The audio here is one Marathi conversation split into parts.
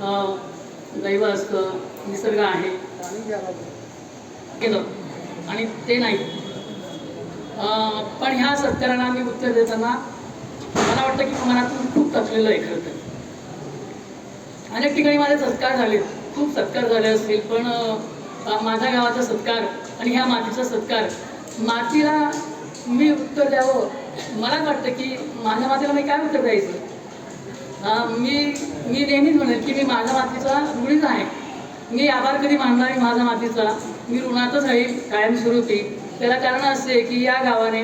दैव असतं, निसर्ग आहे केलं आणि ते नाही. पण ह्या सत्काराला मी उत्तर देताना मला वाटतं की मनातून खूप थकलेलं आहे. खरं तर अनेक ठिकाणी माझे सत्कार झाले, खूप सत्कार झाले असतील, पण माझ्या गावाचा सत्कार आणि ह्या मातीचा सत्कार, मातीला मी उत्तर द्यावं. मला वाटतं की माझ्या मातीला मी काय उत्तर द्यायचं. मी नेहमीच म्हणेन की मी माझ्या मातीचा ऋणीच आहे. मी आभार कधी मानणार नाही माझ्या मातीचा. मी ऋणातच राहील कायमस्वरूपी. त्याला कारण असे की या गावाने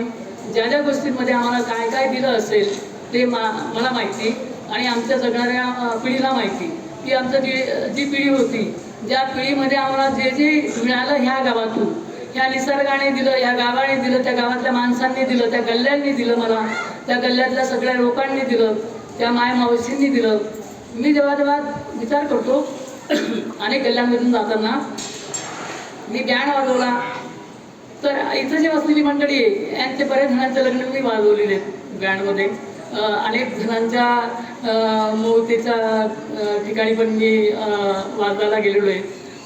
ज्या ज्या गोष्टींमध्ये आम्हाला काय काय दिलं असेल ते मला माहिती आणि आमच्या जगणाऱ्या पिढीला माहिती की आमचं जी पिढी होती, ज्या पिढीमध्ये आम्हाला जे जे मिळालं ह्या गावातून, ह्या निसर्गाने दिलं, ह्या गावाने दिलं, त्या गावातल्या माणसांनी दिलं, त्या गल्ल्यांनी दिलं, मला त्या गल्ल्यातल्या सगळ्या लोकांनी दिलं, त्या माय मावशींनी दिलं. मी जेव्हा विचार करतो अनेक गल्ल्यांमधून जाताना मी बँड वाजवला, तर इथं जी बसलेली मंडळी आहे यांचे बऱ्याच जणांचे लग्न मी वाजवलेले आहेत बँडमध्ये. अनेक जणांच्या मोहतेच्या ठिकाणी पण मी वाजवायला गेलेलो आहे.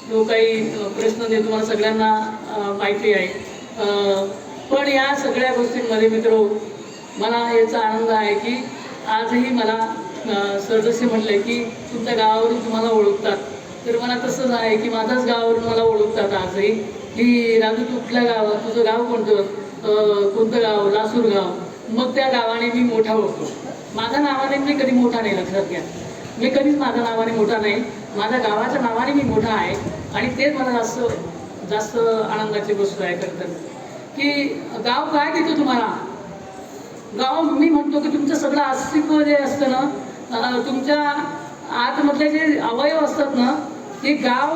जो काही प्रश्न ते तुम्हाला सगळ्यांना माहिती आहे. पण या सगळ्या गोष्टींमध्ये मित्रो मला याचा आनंद आहे की आजही मला सर जसे म्हटले की तुमच्या गावावरून तुम्हाला ओळखतात, तर मला तसंच आहे की माझ्याच गावावरून मला ओळखतात आजही की राजू तू कुठल्या गावात, तुझं गाव कोणतं गाव, लासूर गाव. मग त्या गावाने मी मोठा होतो. माझ्या नावाने मी कधी मोठा नाही, लक्षात घ्या. मी कधीच माझ्या नावाने मोठा नाही, माझ्या गावाच्या नावाने मी मोठा आहे. आणि तेच मला जास्त आनंदाची गोष्ट आहे खरं तर की गाव काय देतो तुम्हाला. गाव मी म्हणतो की तुमचं सगळं अस्तित्व जे असतं ना, तुमच्या आतमधले जे अवयव असतात ना, ते गाव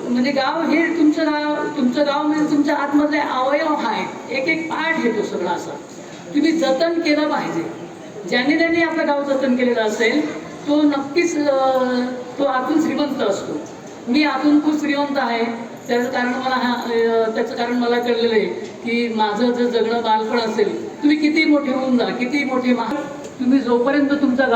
म्हणजे गाव हे तुमचं गाव म्हणजे तुमच्या आतमधले अवयव आहेत. एक एक पार्ट येतो सगळा असा. तुम्ही जतन केलं पाहिजे. ज्यांनी त्यांनी आपलं गाव जतन केलेलं असेल तो नक्कीच तो आतून श्रीमंत असतो. मी आतून खूप श्रीमंत आहे. त्याचं कारण मला कळलेलं आहे की माझं जर जगणं बालपण असेल, तुम्ही किती मोठे होऊन जा, किती मोठे तुम्ही जोपर्यंत तुमच्या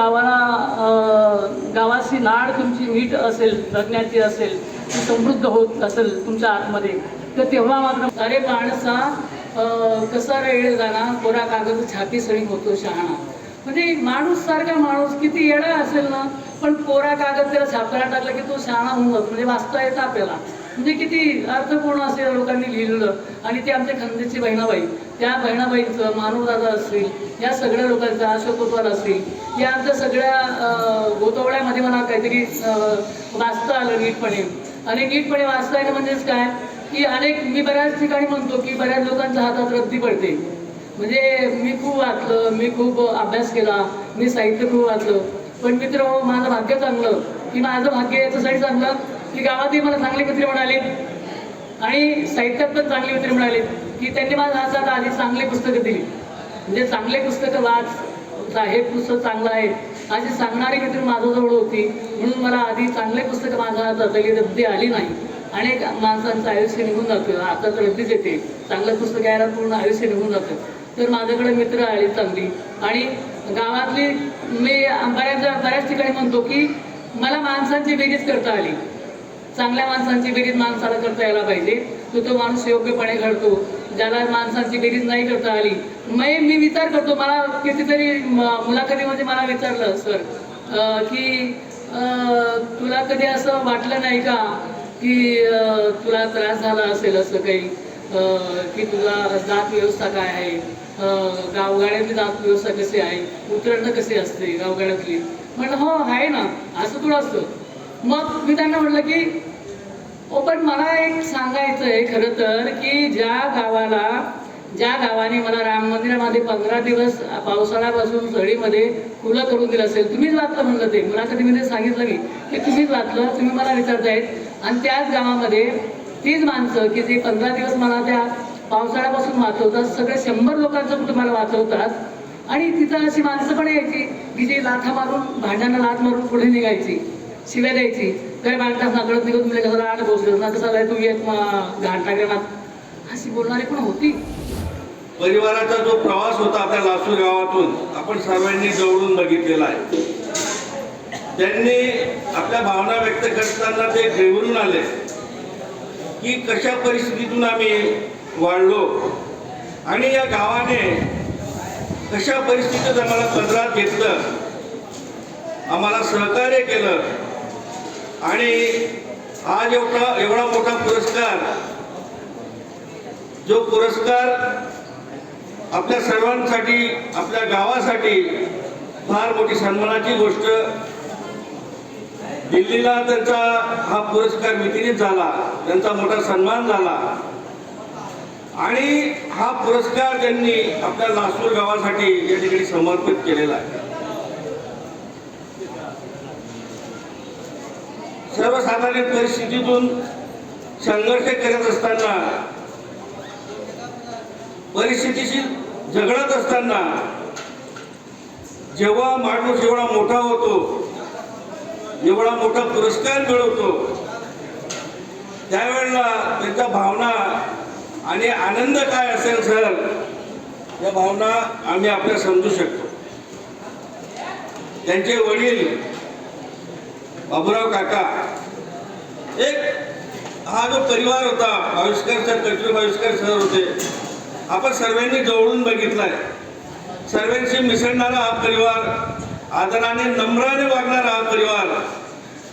गावाशी नाळ तुमची नीट असेल, जगण्याची असेल, ती समृद्ध होत असेल तुमच्या आतमध्ये, तर तेव्हा मात्र अरे माणसा कसा रेळ जाणार, कोरा कागद छाती सळी होतो शहाणा. म्हणजे माणूस सारखा माणूस किती येडा असेल ना, पण कोरा कागद त्याला छापायला टाकला की तो शहाणा होऊन जातो. म्हणजे वाचता येतं आपल्याला. म्हणजे किती अर्थपूर्ण असे लोकांनी लिहिलेलं. आणि ते आमच्या खंदेची बहिणाबाई, त्या बहिणाबाईचं, मानवदादा असतील, या सगळ्या लोकांचं, अशोक कोतवाल असतील, या आमच्या सगळ्या गोतवळ्यामध्ये मला काहीतरी वाचता आलं नीटपणे. आणि नीटपणे वाचता येणं म्हणजेच काय की मी बऱ्याच ठिकाणी म्हणतो की बऱ्याच लोकांच्या हातात रद्दी पडते. म्हणजे मी खूप वाचलं, मी खूप अभ्यास केला, मी साहित्य खूप वाचलं, पण मित्र माझं भाग्य चांगलं की माझं भाग्य याच्यासाठी चांगलं की गावातही मला चांगले मित्र मिळाले आणि साहित्यात पण चांगले मित्र मिळाले की त्यांनी माझ्या हातात आधी चांगले पुस्तकं दिली. म्हणजे चांगले पुस्तकं वाच, हे पुस्तक चांगलं आहे अशी सांगणारी मित्र माझ्याजवळ होती. म्हणून मला आधी चांगले पुस्तकं माझ्या हातात आली, रद्दी आली नाही. अनेक माणसांचं आयुष्य निघून जातं, आता रद्दीच येते. चांगलं पुस्तक यायला पूर्ण आयुष्य निघून जातं. तर माझ्याकडे मित्र आली चांगली. आणि गावातली मी बऱ्याच ठिकाणी म्हणतो की मला माणसांची बेरीज करता आली. चांगल्या माणसांची बेरीज माणसाला करता यायला पाहिजे. तो माणूस योग्यपणे घडतो. ज्याला माणसांची बेरीज नाही करता आली, मी विचार करतो. मला कितीतरी मुलाखतीमध्ये मला विचारलं सर की तुला कधी असं वाटलं नाही का की तुला त्रास झाला असेल असं काही की तुला जात व्यवस्था काय आहे, गावगाड्यातली जात व्यवस्था कशी आहे, उतरणं कशी असते गावगाड्यातली. म्हटलं हो आहे ना, असं तुला असतं. मग मी त्यांना म्हटलं की पण मला एक सांगायचं आहे खरं तर की ज्या गावाने मला राम मंदिरामध्ये 15 दिवस पावसाळ्यापासून झडीमध्ये खुलं करून दिलं असेल, तुम्हीच वाचलं म्हणलं. ते मुलाखतीमध्ये सांगितलं मी की तुम्हीच वाचलं, तुम्ही मला विचारतायत. आणि त्याच गावामध्ये तीच माणसं की जे 15 दिवस मला त्या पावसाळ्यापासून वाचवतात, सगळे 100 लोकांचं कुटुंबाला वाचवतात. आणि तिथं अशी माणसं पण यायची की जी लाथा मारून, भांड्यांना लाथ मारून पुढे निघायची, शिव्या द्यायची. काय बांधतास ना कळत निघत तुला कसं आठ बसलो ना, कसं काय तू येत घाण टाकणार, अशी बोलणारी पण होती. परिवाराचा जो प्रवास होता आपल्या लासूर गावातून आपण सर्वांनी जवळून बघितलेला आहे. त्यांनी आपल्या भावना व्यक्त करताना ते घेऊन आले की कशा परिस्थितीतून आम्ही वाढलो आणि या गावाने कशा परिस्थितीत आम्हाला पदरात घेतलं, आम्हाला सहकार्य केलं आणि आज एवढा मोठा पुरस्कार, जो पुरस्कार आपल्या सर्वांसाठी, आपल्या गावासाठी फार मोठी सन्मानाची गोष्ट. दिल्लीला त्यांचा हा पुरस्कार वितरित झाला, त्यांचा मोठा सन्मान झाला आणि हा पुरस्कार त्यांनी आपल्या लासूर गावासाठी या ठिकाणी समर्पित केलेला आहे. सर्वसाधारण परिस्थितीतून संघर्ष करत असताना, परिस्थितीशी झगडत असताना जेव्हा माणूस एवढा मोठा होतो, एवढा मोठा पुरस्कार मिळवतो, त्यावेळेला त्यांच्या भावना आणि आनंद काय असेल सर, या भावना आम्ही आपल्या समजू शकतो. त्यांचे वडील बाबूराव काका, एक हा जो परिवार होता, भाविस्कर सर, कचरे भाविस्कर सर होते, आपण सर्वांनी जवळून बघितलाय. सर्वांशी मिसळणारा हा परिवार, आदराने नम्राने वागणारा हा परिवार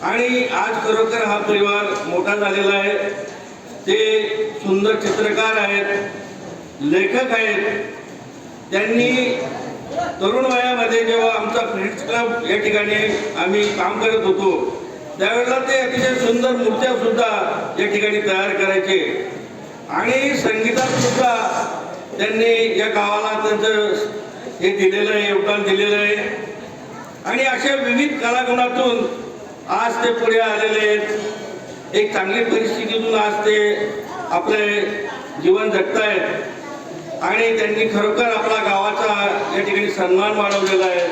आणि आज खरोखर हा परिवार मोठा झालेला आहे. ते सुंदर चित्रकार आहेत, लेखक आहेत. त्यांनी तरुण वयामध्ये जेव्हा आमचा फ्रेंड्स क्लब या ठिकाणी आम्ही काम करत होतो, त्यावेळेला ते अतिशय सुंदर मूर्त्या सुद्धा या ठिकाणी तयार करायचे आणि संगीतात सुद्धा त्यांनी या गावाला त्यांचं हे दिलेलं आहे, योगदान दिलेलं आहे आणि अशा विविध कलागुणातून आज ते पुढे आलेले आहेत. एक चांगली परिस्थितीतून आज ते आपले जीवन जगतायत आणि त्यांनी खरोखर आपला गावाचा या ठिकाणी सन्मान वाढवलेला आहे.